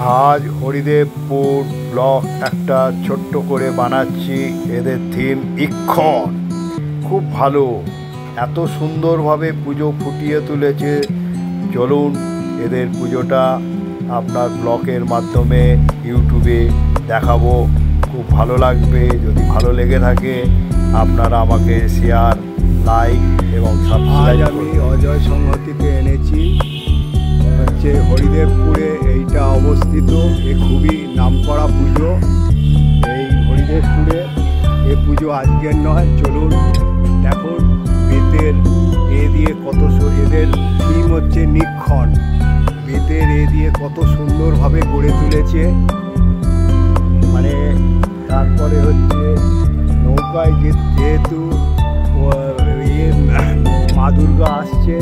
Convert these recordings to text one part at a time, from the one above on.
আজ হরিদেবপুর ব্লক একটা ছোট্ট করে বানাচ্ছি। এদের থিম ইক্ষণ, খুব ভালো, এত সুন্দরভাবে পুজো ফুটিয়ে তুলেছে। চলুন এদের পুজোটা আপনার ব্লকের মাধ্যমে ইউটিউবে দেখাবো, খুব ভালো লাগবে। যদি ভালো লেগে থাকে আপনারা আমাকে শেয়ার, লাইক এবং সাবস্ক্রাইব। আমি অজয় সংহতিতে এনেছি, হচ্ছে হরিদেবপুরে এইটা অবস্থিত। এ খুবই নামকরা পুজো এই হরিদেবপুরে। এ পুজো আজকের নয়, চলুন দেখুন বেতের এ দিয়ে কত, এদের থিম হচ্ছে নিক্ষণ। বেতের এ দিয়ে কত সুন্দরভাবে গড়ে তুলেছে। মানে তারপরে হচ্ছে নৌকায় যেহেতু মা দুর্গা আসছে,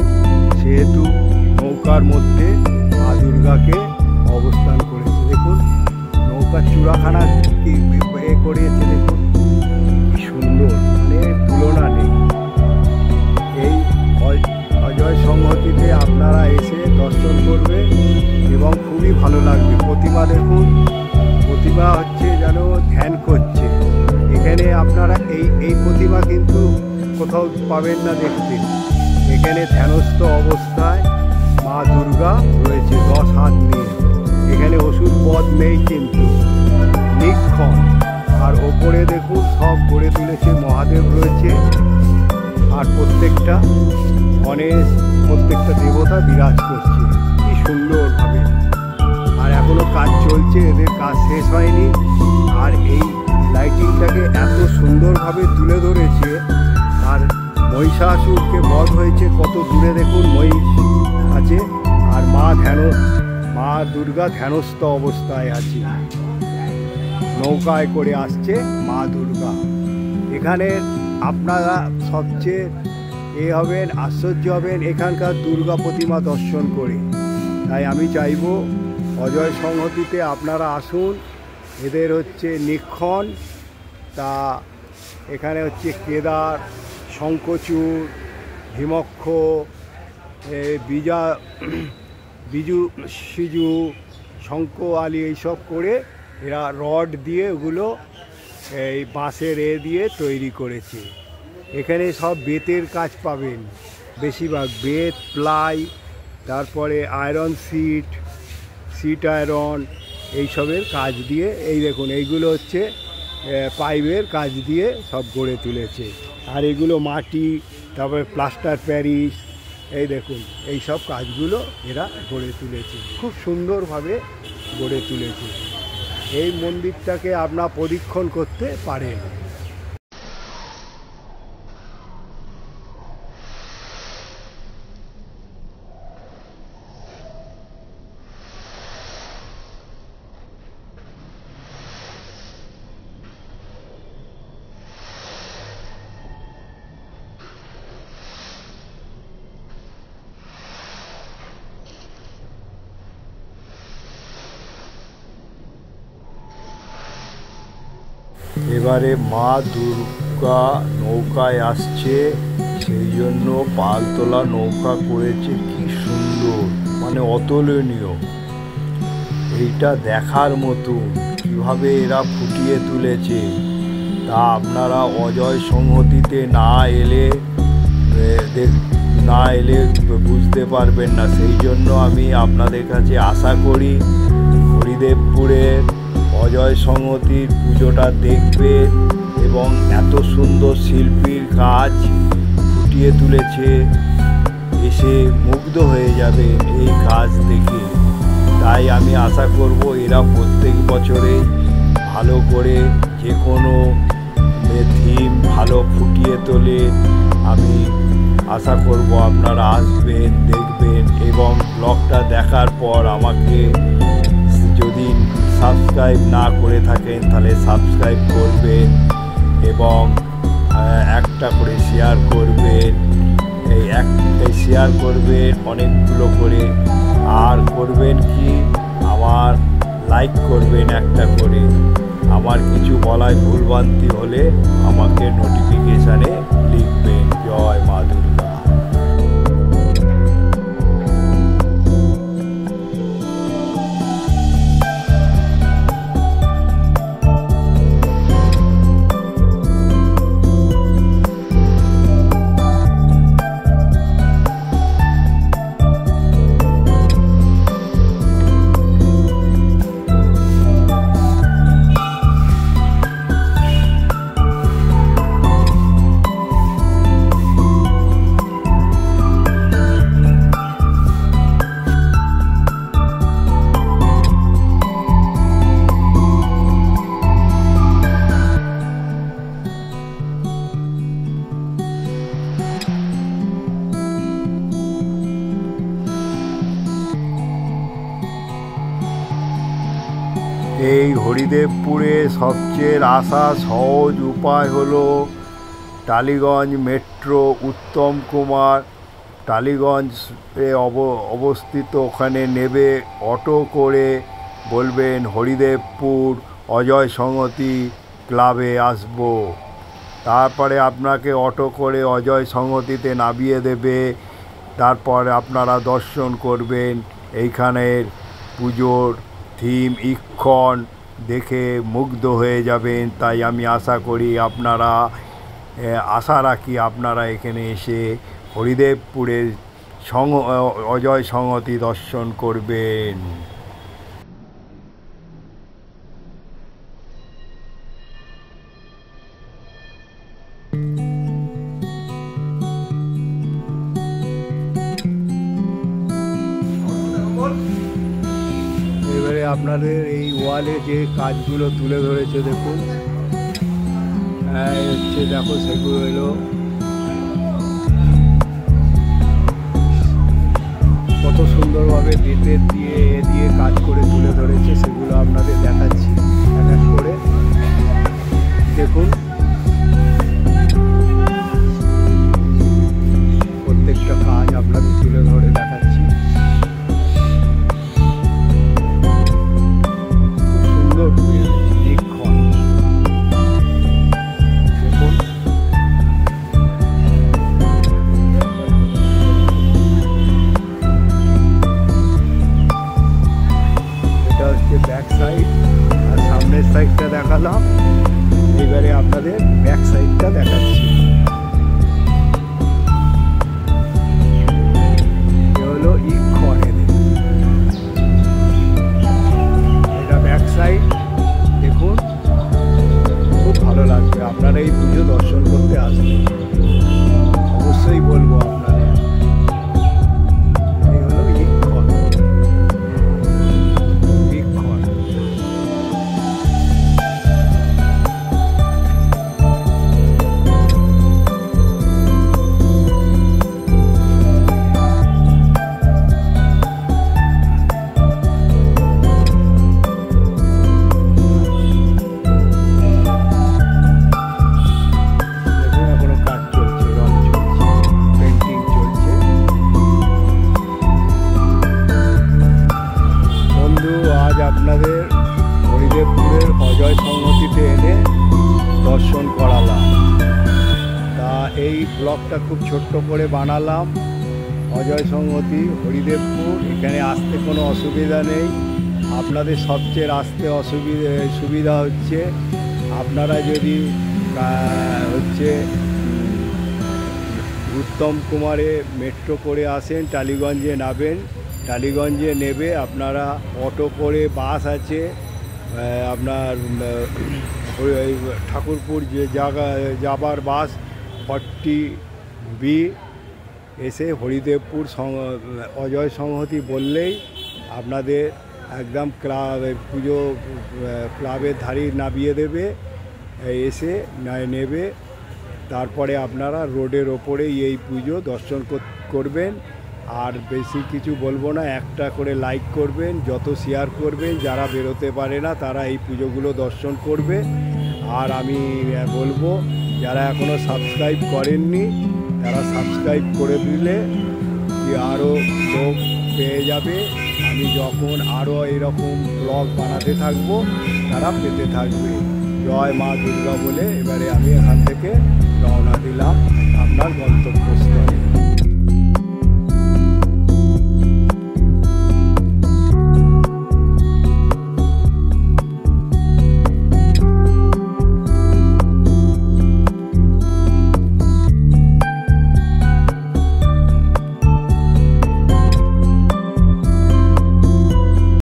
সেহেতু নৌকার মধ্যে মা দুর্গাকে অবস্থান করেছে। দেখুন নৌকার চূড়াখানা কি এ করেছে, দেখুন কি সুন্দর, মানে তুলনা নেই। এই অজয় সংহতিতে আপনারা এসে দর্শন করবে এবং খুবই ভালো লাগবে। প্রতিমা দেখুন, প্রতিমা হচ্ছে যেন ধ্যান করছে। এখানে আপনারা এই প্রতিমা কিন্তু কোথাও পাবেন না দেখতে। এখানে ধ্যানস্থ অবস্থায় মা দুর্গা রয়েছে 10 হাত নিয়ে। এখানে ওষুধ পদ নেই, কিন্তু নিক্ষণ। আর ওপরে দেখুন সব গড়ে তুলেছে, মহাদেব রয়েছে। আর প্রত্যেকটা গণেশ, প্রত্যেকটা দেবতা বিরাজ করছে কি সুন্দরভাবে। আর এখনো কাজ চলছে, এদের কাজ শেষ হয়নি। আর এই লাইটিংটাকে এত সুন্দরভাবে তুলে ধরেছে। আর মহিষাসুরকে বধ হয়েছে কত দূরে দেখুন, মহিষ আছে। আর মা দুর্গা ধ্যানস্থ অবস্থায় আছে, নৌকায় করে আসছে মা দুর্গা। এখানে আপনারা সবচেয়ে হবেন, আশ্চর্য হবেন এখানকার দুর্গা প্রতিমা দর্শন করে। তাই আমি চাইব অজয় সংহতিতে আপনারা আসুন। এদের হচ্ছে নিক্ষণ। তা এখানে হচ্ছে কেদার, শঙ্খচূড়, ভীমক্ষ, বিজু সিজু, শঙ্খ আলি, এইসব করে এরা রড দিয়ে ওগুলো এই বাঁশের দিয়ে তৈরি করেছে। এখানে সব বেতের কাজ পাবেন, বেশিরভাগ বেত, প্লাই, তারপরে আয়রন সিট আয়রন, এইসবের কাজ দিয়ে। এই দেখুন এইগুলো হচ্ছে পাইপের কাজ দিয়ে সব গড়ে তুলেছে। আর এগুলো মাটি, তারপরে প্লাস্টার প্যারিস, এই দেখুন এই সব কাজগুলো এরা গড়ে তুলেছে, খুব সুন্দরভাবে গড়ে তুলেছে। এই মন্দিরটাকে আপনারা পরীক্ষণ করতে পারেন। এবারে মা দুর্গা নৌকায় আসছে, সেই জন্য পালতোলা নৌকা করেছে, কি সুন্দর, মানে অতুলনীয়। এইটা দেখার মতন কিভাবে এরা ফুটিয়ে তুলেছে, তা আপনারা অজয় সংহতিতে না এলে বুঝতে পারবেন না। সেই জন্য আমি আপনাদের কাছে আশা করি হরিদেবপুরের অজয় সংহতির পুজোটা দেখবেন এবং এত সুন্দর শিল্পীর কাজ ফুটিয়ে তুলেছে, এসে মুগ্ধ হয়ে যাবেন এই কাজ দেখে। তাই আমি আশা করব এরা প্রত্যেক বছরে ভালো করে যে কোনো থিম ভালো ফুটিয়ে তোলে। আমি আশা করব আপনারা আসবেন, দেখবেন এবং ব্লগটা দেখার পর আমাকে, যদি সাবস্ক্রাইব না করে থাকেন তাহলে সাবস্ক্রাইব করবেন এবং একটা করে শেয়ার করবেন। এই শেয়ার করবেন অনেকগুলো করে। আর করবেন কি, আমার লাইক করবেন একটা করে। আমার কিছু বলায় ভুলভ্রান্তি হলে আমাকে নোটিফিকেশানে লিখবেন। জয় মা দুর্গা। এই হরিদেবপুরে সবচেয়ে আসা সহজ উপায় হলো টালিগঞ্জ মেট্রো উত্তম কুমার টালিগঞ্জে অবস্থিত। ওখানে নেবে অটো করে বলবেন হরিদেবপুর অজয় সংহতি ক্লাবে আসবো। তারপরে আপনাকে অটো করে অজয় সংহতিতে নামিয়ে দেবে। তারপর আপনারা দর্শন করবেন। এইখানের পুজোর থিম ইক্ষণ দেখে মুগ্ধ হয়ে যাবেন। তাই আমি আশা করি আপনারা আশা রাখি আপনারা এখানে এসে হরিদেবপুরের অজয় সংহতি দর্শন করবেন। এবারে আপনাদের এই ওয়ালে যে কাজগুলো তুলে ধরেছে দেখুন, হচ্ছে দেখো সেগুলো হলো কত সুন্দরভাবে বেতের দিয়ে দিয়ে কাজ করে তুলে ধরেছে, সেগুলো আপনাদের দেখাচ্ছি এক এক করে। দেখুন প্রত্যেকটা কাজ আপনাদের তুলে ধরে দেখাচ্ছি। খুব সুন্দর ইক্ষণ দেখুন। এটা হচ্ছে ব্যাক সাইড, আর সামনের সাইডটা দেখালাম। এবারে আপনাদের ব্যাক সাইডটা দেখাচ্ছি। হলো ইক্ষণ, এটা ব্যাক সাইড দেখুন। খুব ভালো লাগবে, আপনারা এই পুজো দর্শন করতে আসবেন, অবশ্যই বলবো আপনারা। এই হলো ইক্ষণ। ইক্ষণ আপনাদের হরিদেবপুরের অজয় সংহতিতে এনে দর্শন করালাম। তা এই ব্লগটা খুব ছোট্ট করে বানালাম। অজয় সংহতি হরিদেবপুর, এখানে আসতে কোনো অসুবিধা নেই। আপনাদের সবচেয়ে আসতে সুবিধা হচ্ছে আপনারা যদি হচ্ছে উত্তম কুমারে মেট্রো করে আসেন, টালিগঞ্জে নামেন। টালিগঞ্জে নেবে আপনারা অটো করে, বাস আছে আপনার ঠাকুরপুর যে যাবার বাস 40B এসে হরিদেবপুর অজয় সংহতি বললেই আপনাদের একদম পুজো ক্লাবের ধারে নামিয়ে দেবে, এসে নেবে। তারপরে আপনারা রোডের ওপরেই এই পুজো দর্শন করবেন। আর বেশি কিছু বলবো না, একটা করে লাইক করবেন, যত শেয়ার করবেন, যারা বেরোতে পারে না তারা এই পুজোগুলো দর্শন করবে। আর আমি বলবো যারা এখনও সাবস্ক্রাইব করেননি তারা সাবস্ক্রাইব করে দিলে আরও লোক পেয়ে যাবে। আমি যখন আরও এরকম ব্লগ বানাতে থাকবো তারা পেতে থাকবে। জয় মা দুর্গা বলে এবারে আমি এখান থেকে রওনা দিলাম আপনার গন্তব্যস্থলে।